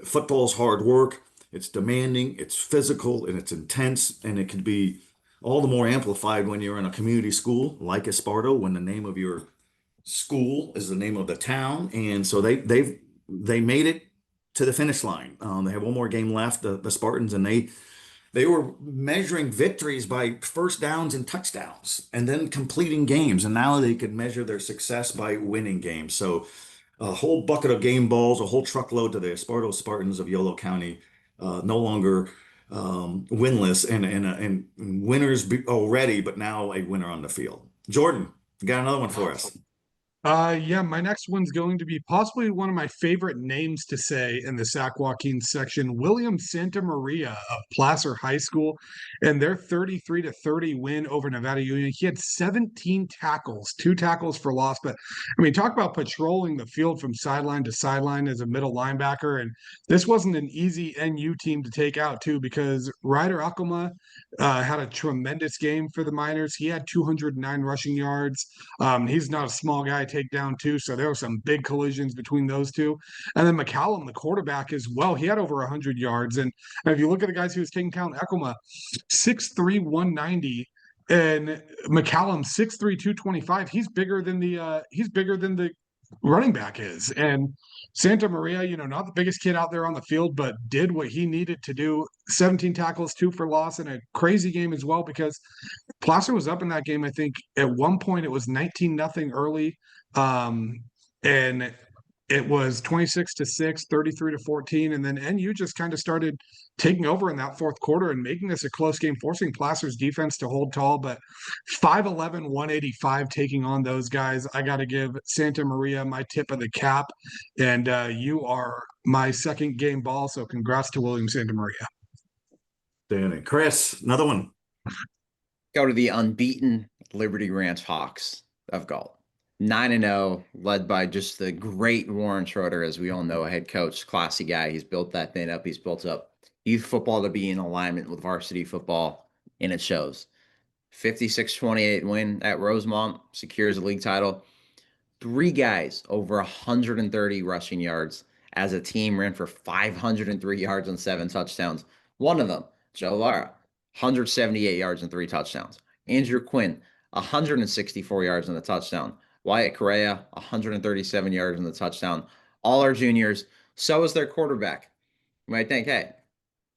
Football's hard work. It's demanding, it's physical, and it's intense, and it can be all the more amplified when you're in a community school like Esparto, when the name of your school is the name of the town. And so they made it to the finish line. They have one more game left, the Spartans, and they were measuring victories by first downs and touchdowns and then completing games. And now they could measure their success by winning games. So a whole bucket of game balls, a whole truckload to the Esparto Spartans of Yolo County, no longer winless and winners already, but now a winner on the field. Jordan, you got another one for us. Yeah, my next one's going to be possibly one of my favorite names to say in the Sac Joaquin section, William Santa Maria of Placer High School, and their 33-30 win over Nevada Union. He had 17 tackles, 2 tackles for loss. But I mean, talk about patrolling the field from sideline to sideline as a middle linebacker. And this wasn't an easy NU team to take out, too, because Ryder Akuma had a tremendous game for the Miners. He had 209 rushing yards. He's not a small guy to take down too, so there were some big collisions between those two. And then McCallum, the quarterback, as well. He had over 100 yards. And if you look at the guys who was taking count, Ekoma, 6'3", 190, and McCallum 6'3", 225. He's bigger than the running back is. And Santa Maria, not the biggest kid out there on the field, but did what he needed to do. 17 tackles, 2 for loss, and a crazy game as well because Placer was up in that game. I think at one point it was 19-0 early. And it was 26-6, 33-14. And then NU just kind of started taking over in that fourth quarter and making this a close game, forcing Placer's defense to hold tall. But 5'11", 185 taking on those guys. I got to give Santa Maria my tip of the cap. And you are my second game ball. So congrats to William Santa Maria. Danny, Chris, another one. Go to the unbeaten Liberty Ranch Hawks of Galt. 9-0, led by just the great Warren Schroeder, as we all know, a head coach, classy guy. He's built that thing up. He's built up youth football to be in alignment with varsity football, and it shows. 56-28 win at Rosemont, secures a league title. 3 guys over 130 rushing yards as a team, ran for 503 yards and 7 touchdowns. One of them, Joe Lara, 178 yards and 3 touchdowns. Andrew Quinn, 164 yards and a touchdown. Wyatt Correa, 137 yards and a touchdown. All are juniors. So is their quarterback. You might think, hey,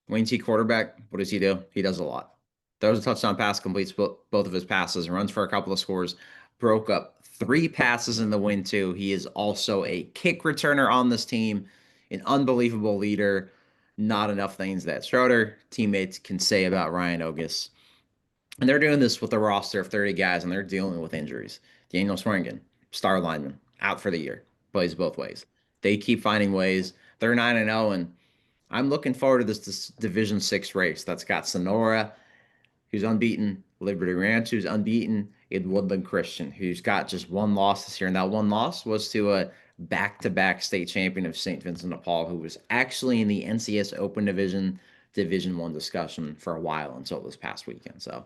Wayne T quarterback, what does he do? He does a lot. Throws a touchdown pass, completes both of his passes, runs for a couple of scores, broke up 3 passes in the win too. He is also a kick returner on this team, an unbelievable leader. Not enough things that Schroeder teammates can say about Ryan Ogus. And they're doing this with a roster of 30 guys, and they're dealing with injuries. Daniel Swearingen, star lineman, out for the year. Plays both ways. They keep finding ways. They're 9-0, and I'm looking forward to this Division 6 race that's got Sonora, who's unbeaten, Liberty Ranch, who's unbeaten, and Woodland Christian, who's got just 1 loss this year. And that 1 loss was to a back-to-back state champion of St. Vincent de Paul, who was actually in the NCS Open Division 1 discussion for a while until this past weekend. So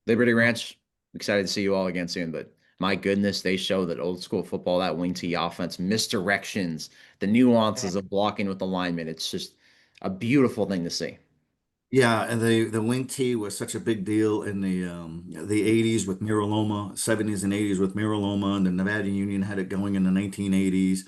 Liberty Ranch, excited to see you all again soon, but my goodness, they show that old school football, that wing tee offense, misdirections, the nuances of blocking with the linemen. It's just a beautiful thing to see. Yeah, and the wing tee was such a big deal in the 80s with Miraloma, 70s and 80s with Miraloma, and the Nevada Union had it going in the 1980s.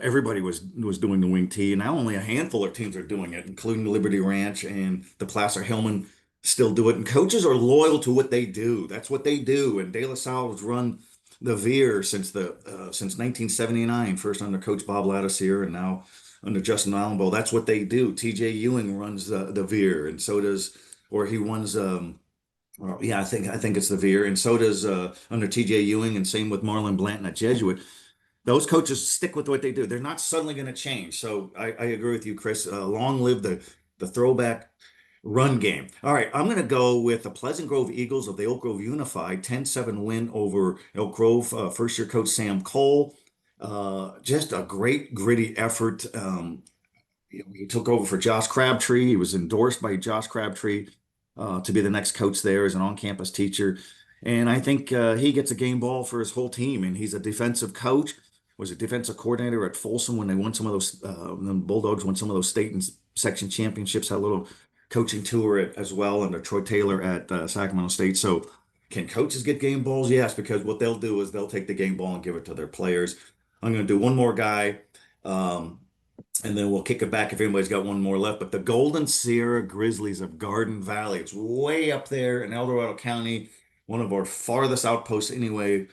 Everybody was doing the wing tee, and now only a handful of teams are doing it, including Liberty Ranch and the Placer Hillman still do it. And coaches are loyal to what they do. That's what they do. And De La Salle has run the Veer since 1979, first under Coach Bob Lattiser, and now under Justin Allenbow. That's what they do. TJ Ewing runs the Veer, and so does, or he runs. Well, yeah, I think it's the Veer, and so does under TJ Ewing, and same with Marlon Blanton at Jesuit. Those coaches stick with what they do. They're not suddenly going to change. So I agree with you, Chris. Long live the throwback run game. All right, I'm going to go with the Pleasant Grove Eagles of the Elk Grove Unified 10-7 win over Elk Grove. First year coach Sam Cole. Just a great gritty effort. He took over for Josh Crabtree. He was endorsed by Josh Crabtree to be the next coach there as an on-campus teacher. And I think he gets a game ball for his whole team. And he's a defensive coach, was a defensive coordinator at Folsom when they won some of those, the Bulldogs won some of those state and section championships, had a little coaching tour as well under Troy Taylor at Sacramento State. So can coaches get game balls? Yes, because what they'll do is they'll take the game ball and give it to their players. I'm going to do one more guy. And then we'll kick it back if anybody's got one more left. But the Golden Sierra Grizzlies of Garden Valley, it's way up there in El Dorado County, one of our farthest outposts anywhere.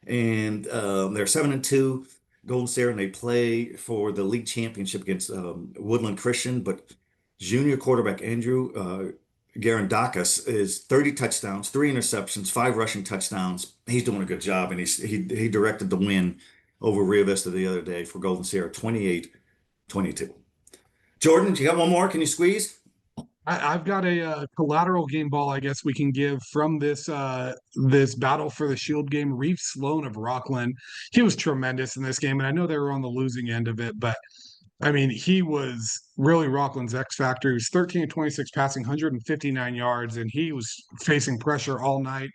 And they're 7-2, Golden Sierra, and they play for the league championship against Woodland Christian. But junior quarterback Andrew Garandakis is 30 touchdowns, 3 interceptions, 5 rushing touchdowns. He's doing a good job, and he directed the win over Rio Vista the other day for Golden Sierra, 28-22. Jordan, you got one more? Can you squeeze? I've got a collateral game ball, I guess we can give from this battle for the Shield game. Reeve Sloan of Rockland, he was tremendous in this game, and I know they were on the losing end of it, but I mean, he was really Rockland's X factor. He was 13 of 26 passing, 159 yards, and he was facing pressure all night.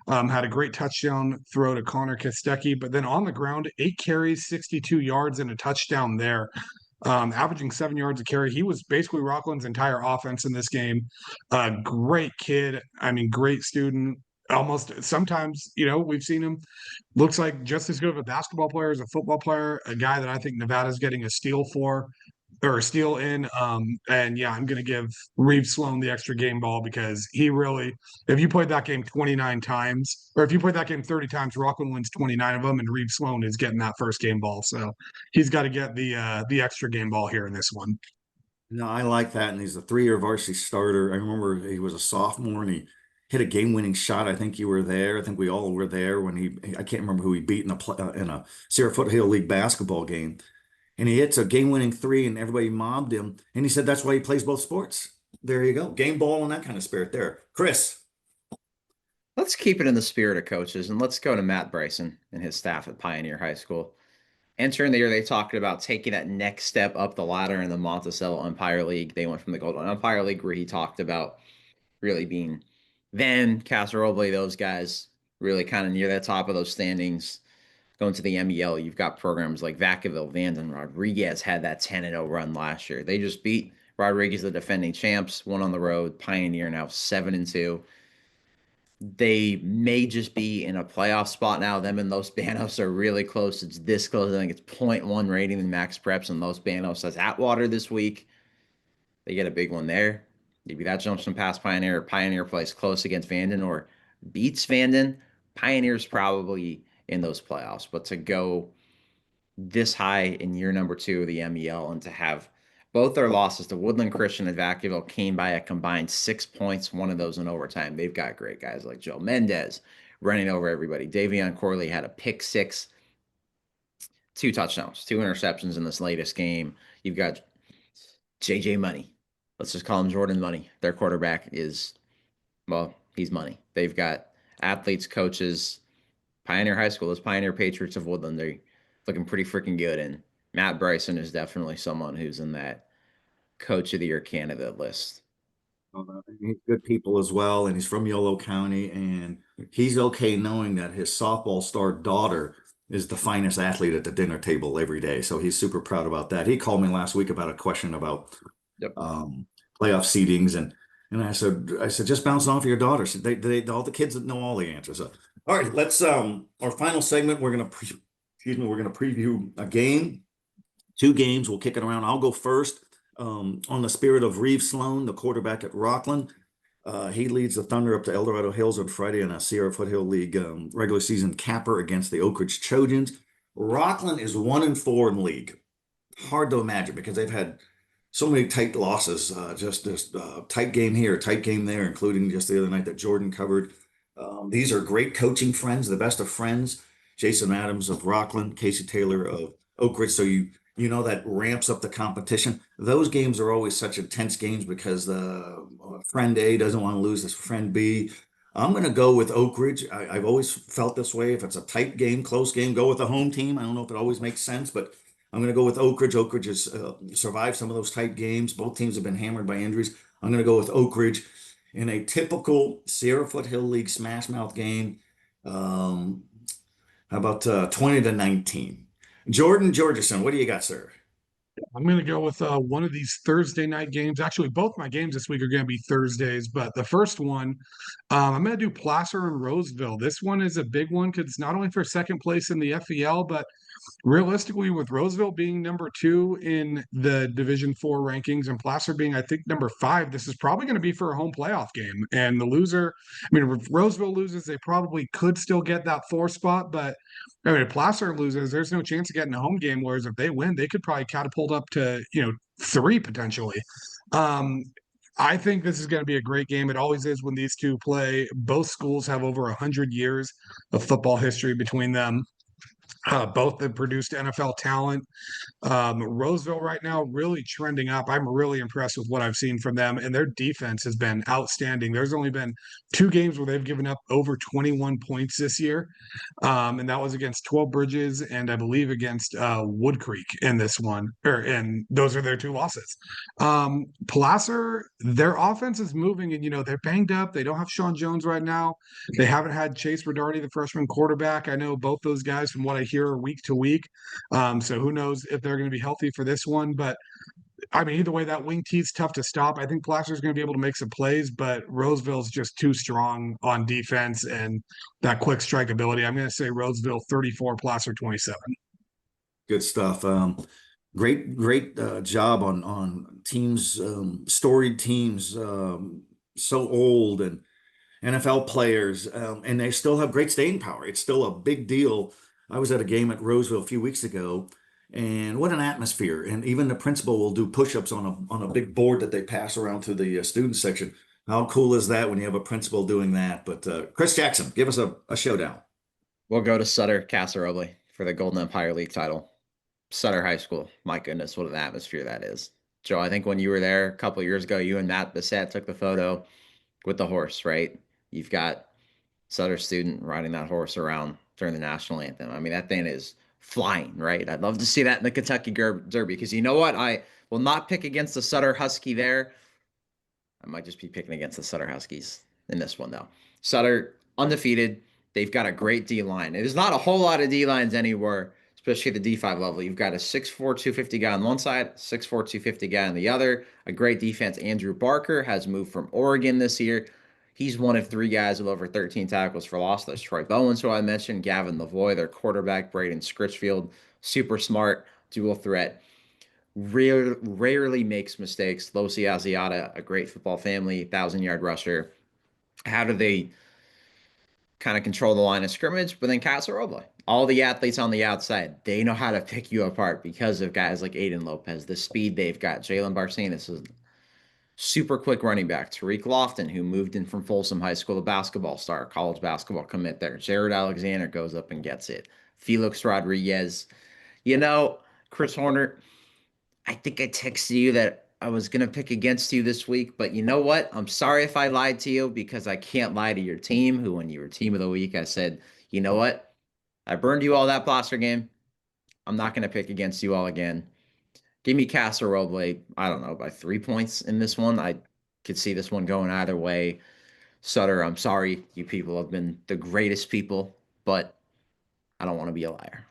Had a great touchdown throw to Connor Kostecki, but then on the ground, 8 carries, 62 yards, and a touchdown there. Averaging 7 yards a carry. He was basically Rockland's entire offense in this game. Great kid. I mean, great student. Almost sometimes, we've seen him. Looks like just as good of a basketball player as a football player. A guy that I think Nevada's getting a steal for, or a steal in. And yeah, I'm going to give Reeve Sloan the extra game ball because he really, if you played that game 29 times, or if you played that game 30 times, Rockland wins 29 of them, and Reeve Sloan is getting that first game ball. So he's got to get the extra game ball here in this one. No, I like that, and he's a 3-year varsity starter. I remember he was a sophomore, and he hit a game-winning shot. I think you were there. I think we all were there when I can't remember who he beat in a Sierra Foothill League basketball game. And he hits a game-winning three, and everybody mobbed him. And he said that's why he plays both sports. There you go. Game ball and that kind of spirit there. Chris. Let's keep it in the spirit of coaches, and let's go to Matt Bryson and his staff at Pioneer High School. Entering the year, they talked about taking that next step up the ladder in the Monticello Umpire League. They went from the Golden Umpire League, where he talked about really being Van, Casaroble, those guys really kind of near the top of those standings. Going to the MEL, you've got programs like Vacaville, Vanden, Rodriguez had that 10-0 run last year. They just beat Rodriguez, the defending champs, one on the road. Pioneer now 7-2. They may just be in a playoff spot now. Them and Los Banos are really close. It's this close. I think it's 0.1 rating in Max Preps, and Los Banos has Atwater this week. They get a big one there. Maybe that jumps them past Pioneer. Pioneer plays close against Vanden or beats Vanden. Pioneer's probably in those playoffs. But to go this high in year number 2 of the MEL and to have both their losses to Woodland Christian and Vacaville came by a combined 6 points, one of those in overtime. They've got great guys like Joe Mendez running over everybody. Davion Corley had a pick 6, 2 touchdowns, 2 interceptions in this latest game. You've got JJ Money. Let's just call him Jordan Money. Their quarterback is, well, he's money. They've got athletes, coaches. Pioneer High School, those Pioneer Patriots of Woodland, they're looking pretty freaking good. And Matt Bryson is definitely someone who's in that Coach of the Year candidate list. He's good people as well, and he's from Yolo County, and he's okay knowing that his softball star daughter is the finest athlete at the dinner table every day. So he's super proud about that. He called me last week about a question about playoff seedings, and I said, just bounce off of your daughter. So they all the kids that know all the answers. So, all right, let's our final segment. We're gonna preview a game, 2 games. We'll kick it around. I'll go first. On the spirit of Reeve Sloan, the quarterback at Rockland. He leads the Thunder up to El Dorado Hills on Friday in a Sierra Foothill League regular season capper against the Oak Ridge Trojans. Rockland is 1-4 in league. Hard to imagine because they've had so many tight losses, just this tight game here, tight game there, including just the other night that Jordan covered. These are great coaching friends, the best of friends. Jason Adams of Rockland, Casey Taylor of Oak Ridge. So you know that ramps up the competition. Those games are always such intense games because the friend A doesn't want to lose this friend B. I'm going to go with Oak Ridge. I've always felt this way. If it's a tight game, close game, go with the home team. I don't know if it always makes sense, but I'm going to go with Oak Ridge. Oak Ridge has survived some of those tight games. Both teams have been hammered by injuries. I'm going to go with Oak Ridge in a typical Sierra Foothill League smash mouth game. How about 20-19? Jordan Georgeson, what do you got, sir? I'm going to go with one of these Thursday night games. Actually, both my games this week are going to be Thursdays, but the first one, I'm going to do Placer and Roseville. This one is a big one because it's not only for second place in the FEL, but realistically, with Roseville being number 2 in the Division 4 rankings and Placer being, I think, number 5, this is probably going to be for a home playoff game. And the loser, I mean, if Roseville loses, they probably could still get that 4 spot, but I mean, if Placer loses, there's no chance of getting a home game. Whereas if they win, they could probably catapult up to 3 potentially. I think this is going to be a great game. It always is when these two play. Both schools have over 100 years of football history between them. Both have produced NFL talent. Roseville right now really trending up. I'm really impressed with what I've seen from them, and their defense has been outstanding. There's only been 2 games where they've given up over 21 points this year, and that was against 12 Bridges and I believe against Wood Creek in this one. And those are their 2 losses. Placer, their offense is moving, and they're banged up. They don't have Sean Jones right now. They haven't had Chase Berdardi, the freshman quarterback. I know both those guys, from what I hear, are week to week. So who knows if they're going to be healthy for this one. But I mean, either way, that wing tee's tough to stop. I think Placer's going to be able to make some plays, but Roseville's just too strong on defense and that quick strike ability. I'm going to say Roseville 34, Placer 27. Good stuff. Great job on teams, storied teams, so old, and NFL players, and they still have great staying power. It's still a big deal. I was at a game at Roseville a few weeks ago, and what an atmosphere! And even the principal will do push-ups on a big board that they pass around to the student section. How cool is that when you have a principal doing that? But Chris Jackson, give us a showdown. We'll go to Sutter Casa Roble for the Golden Empire League title. Sutter High School. My goodness, what an atmosphere that is. Joe, I think when you were there a couple of years ago, you and Matt Bissett took the photo with the horse, right? You've got Sutter student riding that horse around during the national anthem. I mean, that thing is flying, right? I'd love to see that in the Kentucky Derby, because you know what? I will not pick against the Sutter Husky there. I might just be picking against the Sutter Huskies in this one, though. Sutter, undefeated. They've got a great D-line. There's not a whole lot of D-lines anywhere, especially at the D5 level. You've got a 6'4", 250 guy on one side, 6'4", 250 guy on the other. A great defense. Andrew Barker has moved from Oregon this year. He's one of 3 guys with over 13 tackles for loss. That's Troy Bowens, who I mentioned, Gavin Lavoie, their quarterback, Braden Scritchfield, super smart, dual threat. Rarely makes mistakes. Losi Asiata, a great football family, 1,000-yard rusher. How do they kind of control the line of scrimmage? But then Casa Roble, all the athletes on the outside, they know how to pick you apart because of guys like Aiden Lopez, the speed they've got. Jalen Barcenas is super quick running back. Tariq Lofton, who moved in from Folsom High School, a basketball star, college basketball commit there. Jared Alexander goes up and gets it. Felix Rodriguez. Chris Horner, I think I texted you that I was going to pick against you this week, but you know what? I'm sorry if I lied to you, because I can't lie to your team, who, when you were team of the week, I said, you know what? I burned you all that Placer game. I'm not going to pick against you all again. Give me Casa Roble, I don't know, by 3 points in this one. I could see this one going either way. Sutter, I'm sorry. You people have been the greatest people, but I don't want to be a liar.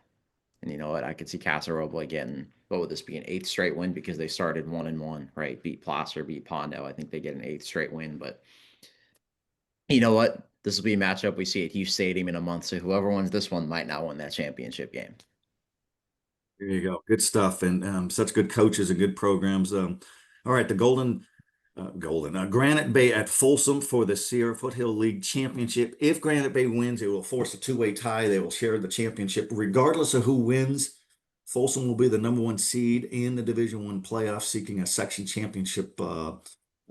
And you know what? I could see Casa Roble getting, what would this be, an 8th straight win, because they started 1-1, right? Beat Placer, beat Pondo. I think they get an 8th straight win. But you know what? This will be a matchup we see at Hughes Stadium in a month. So whoever wins this one might not win that championship game. There you go. Good stuff. And such good coaches and good programs. All right, the Granite Bay at Folsom for the Sierra Foothill League Championship. If Granite Bay wins, it will force a 2-way tie. They will share the championship. Regardless of who wins, Folsom will be the #1 seed in the Division I playoff, seeking a section championship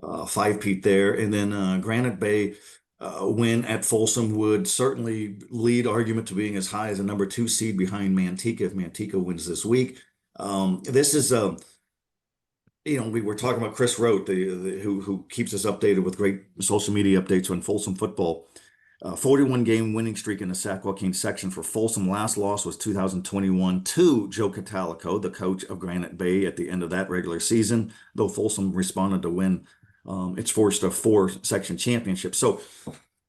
5-peat there. And then Granite Bay win at Folsom would certainly lead argument to being as high as a #2 seed behind Manteca if Manteca wins this week. This is we were talking about Chris Rote, who keeps us updated with great social media updates on Folsom football. 41-game winning streak in the Sac Joaquin section for Folsom. Last loss was 2021 to Joe Catalico, the coach of Granite Bay, at the end of that regular season, though Folsom responded to win its first of 4 section championships. So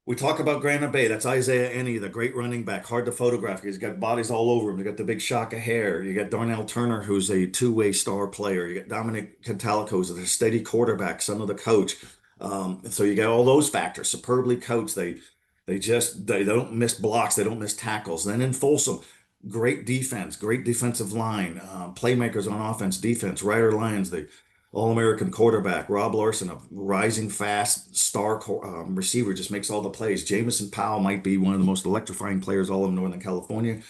we talk about Granite Bay. That's Isaiah Ennie, the great running back, hard to photograph. He's got bodies all over him. You got the big shock of hair. You got Darnell Turner, who's a 2-way star player. You got Dominic Catalico, who's a steady quarterback, son of the coach. So you got all those factors. Superbly coached. They don't miss blocks. They don't miss tackles. Then in Folsom, great defense, great defensive line, playmakers on offense, defense. Ryder Lyons, the All-American quarterback. Rob Larson, a rising fast star receiver, just makes all the plays. Jamison Powell might be one of the most electrifying players all of Northern California.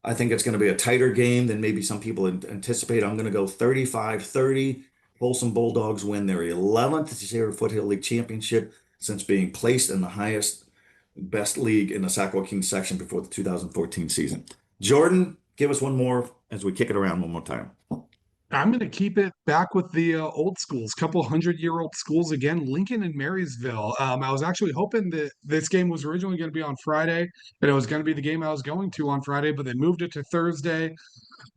I think it's going to be a tighter game than maybe some people anticipate. I'm going to go 35-30 Folsom Bulldogs win their 11th year Foothill League championship since being placed in the highest best league in the Sac Joaquin section before the 2014 season. Jordan, give us one more as we kick it around one more time. I'm going to keep it back with the old schools, couple 100-year-old schools again, Lincoln and Marysville. I was actually hoping that this game was originally going to be on Friday, and it was going to be the game I was going to on Friday, but they moved it to Thursday.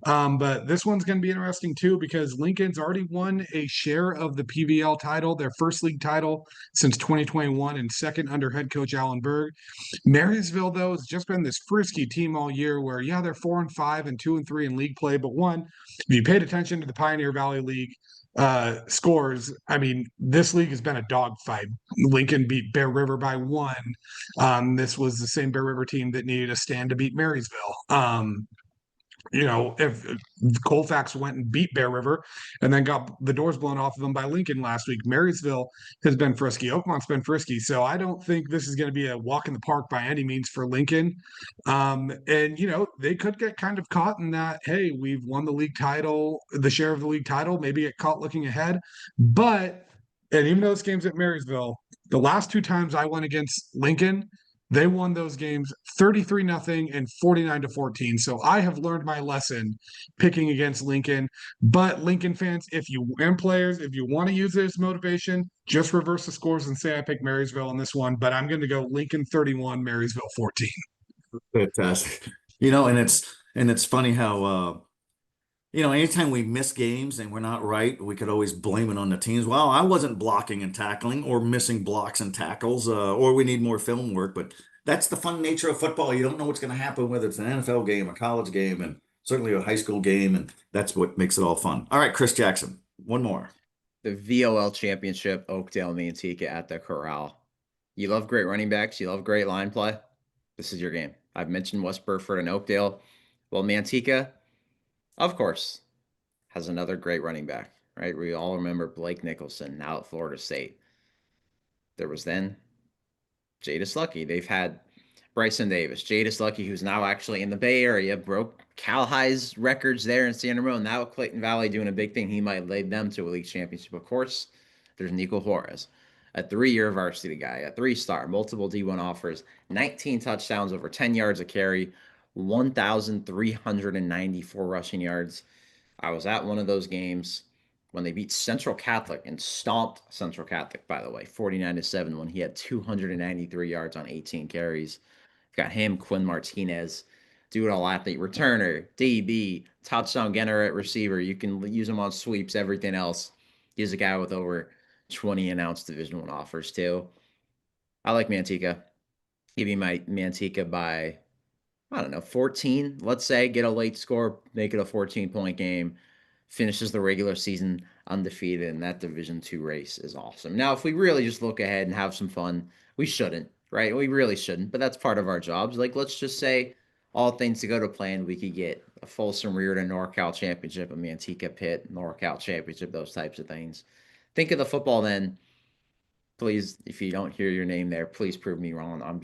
But this one's going to be interesting too because Lincoln's already won a share of the PVL title, their first league title since 2021, and second under head coach Alan Berg. Marysville, though, has just been this frisky team all year where, yeah, they're 4-5 and 2-3 in league play. But one, if you paid attention to the Pioneer Valley League scores, I mean, this league has been a dogfight. Lincoln beat Bear River by 1. This was the same Bear River team that needed a stand to beat Marysville. If Colfax went and beat Bear River and then got the doors blown off of them by Lincoln last week, Marysville has been frisky. Oakmont's been frisky. So I don't think this is going to be a walk in the park by any means for Lincoln. They could get kind of caught in that, hey, we've won the league title, the share of the league title, maybe get caught looking ahead. And even though this game's at Marysville, the last 2 times I went against Lincoln, they won those games 33-0 and 49-14. So I have learned my lesson picking against Lincoln. But Lincoln fans, if you want to use it as motivation, just reverse the scores and say I picked Marysville on this one. But I'm going to go Lincoln 31, Marysville 14. Fantastic. And it's funny how anytime we miss games and we're not right, we could always blame it on the teams. Well, I wasn't blocking and tackling or missing blocks and tackles, or we need more film work. But that's the fun nature of football. You don't know what's going to happen, whether it's an NFL game, a college game, and certainly a high school game. And that's what makes it all fun. All right, Chris Jackson, one more. The VOL championship, Oakdale, Manteca at the Corral. You love great running backs. You love great line play. This is your game. I've mentioned West Burford and Oakdale. Well, Manteca, of course, has another great running back, right? We all remember Blake Nicholson, now at Florida State. There was then Jadis Lucky. They've had Bryson Davis, Jadis Lucky, who's now actually in the Bay Area, broke Cal High's records there in San Ramon. Now Clayton Valley doing a big thing. He might lead them to a league championship. Of course, there's Nico Juarez, a 3-year varsity guy, a 3-star, multiple D1 offers, 19 touchdowns, over 10 yards a carry, 1,394 rushing yards. I was at one of those games when they beat Central Catholic and stomped Central Catholic, by the way, 49-7, when he had 293 yards on 18 carries. Got him, Quinn Martinez, dual athlete, returner, DB, touchdown getter at receiver. You can use him on sweeps, everything else. He's a guy with over 20 announced Division I offers too. I like Manteca. Give me my Manteca by, 14, let's say, get a late score, make it a 14-point game, finishes the regular season undefeated, and that Division II race is awesome. Now, if we really just look ahead and have some fun, we shouldn't, right? We really shouldn't, but that's part of our jobs. Like, let's just say all things to go to plan, we could get a Folsom Reardon NorCal championship, a Manteca Pitt NorCal championship, those types of things. Think of the football then. Please, if you don't hear your name there, please prove me wrong. I'm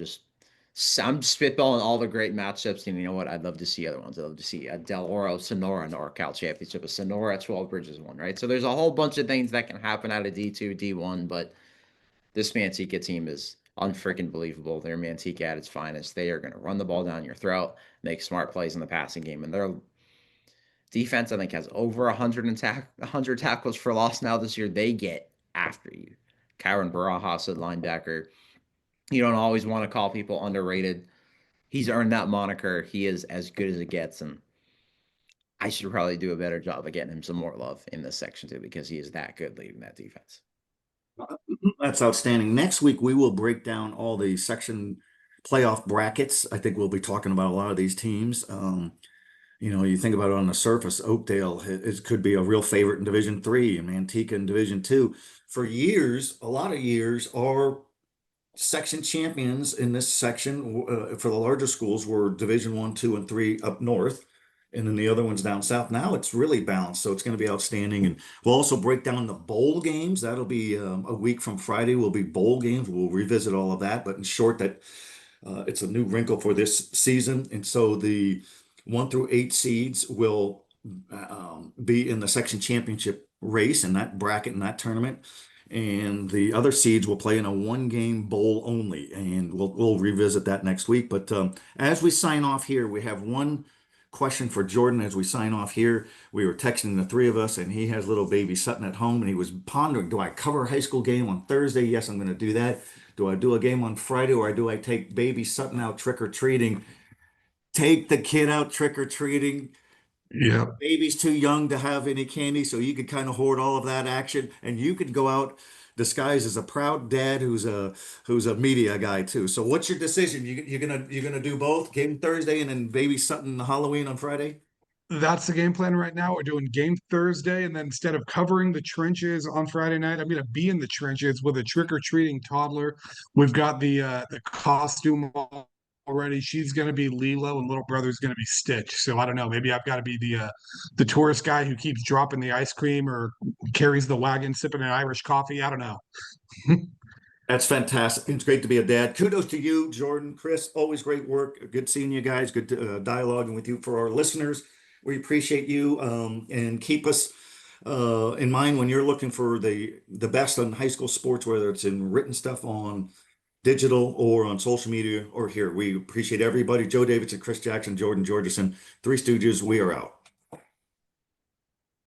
spitballing all the great matchups, and you know what? I'd love to see other ones. I'd love to see a Del Oro Sonora NorCal championship, a Sonora 12 Bridges one, right? So there's a whole bunch of things that can happen out of D2, D1, but this Manteca team is unfreaking believable. They're Manteca at its finest. They are going to run the ball down your throat, make smart plays in the passing game, and their defense, I think, has over 100 tackles for loss now this year. They get after you. Kyron Barajas at linebacker. You don't always want to call people underrated. He's earned that moniker. He is as good as it gets, and I should probably do a better job of getting him some more love in this section too, because he is that good leading that defense. That's outstanding. Next week, we will break down all the section playoff brackets. I think we'll be talking about a lot of these teams. You think about it on the surface, Oakdale it could be a real favorite in Division III, and Manteca in Division II. For years, a lot of years, our section champions in this section for the larger schools were Division I, II, and III up north, and then the other ones down south. Now it's really balanced, so it's going to be outstanding. And we'll also break down the bowl games. That'll be a week from Friday. Will be bowl games. We'll revisit all of that. But in short, that it's a new wrinkle for this season, and so the 1 through 8 seeds will be in the section championship race in that bracket in that tournament. And the other seeds will play in a one-game bowl only, and we'll revisit that next week. But as we sign off here, we have one question for Jordan. As we sign off here, we were texting the three of us, and he has little baby Sutton at home, and he was pondering: Do I cover a high school game on Thursday? Yes, I'm going to do that. Do I do a game on Friday, or do I take baby Sutton out trick or treating? Take the kid out trick or treating. Yeah. Baby's too young to have any candy, so you could kind of hoard all of that action, and you could go out disguised as a proud dad who's a media guy too. So, what's your decision? You're gonna do both game Thursday and then baby something Halloween on Friday? That's the game plan right now. We're doing game Thursday, and then instead of covering the trenches on Friday night, I'm going to be in the trenches with a trick-or-treating toddler. We've got the costume already. She's going to be Lilo, and little brother's going to be Stitch. So I don't know. Maybe I've got to be the tourist guy who keeps dropping the ice cream or carries the wagon, sipping an Irish coffee. I don't know. That's fantastic. It's great to be a dad. Kudos to you, Jordan, Chris. Always great work. Good seeing you guys. Good dialoguing with you. For our listeners, we appreciate you, and keep us in mind when you're looking for the best on high school sports, whether it's in written stuff on digital or on social media or here. We appreciate everybody. Joe Davidson, Chris Jackson, Jordan Georgeson, Three Stooges. We are out.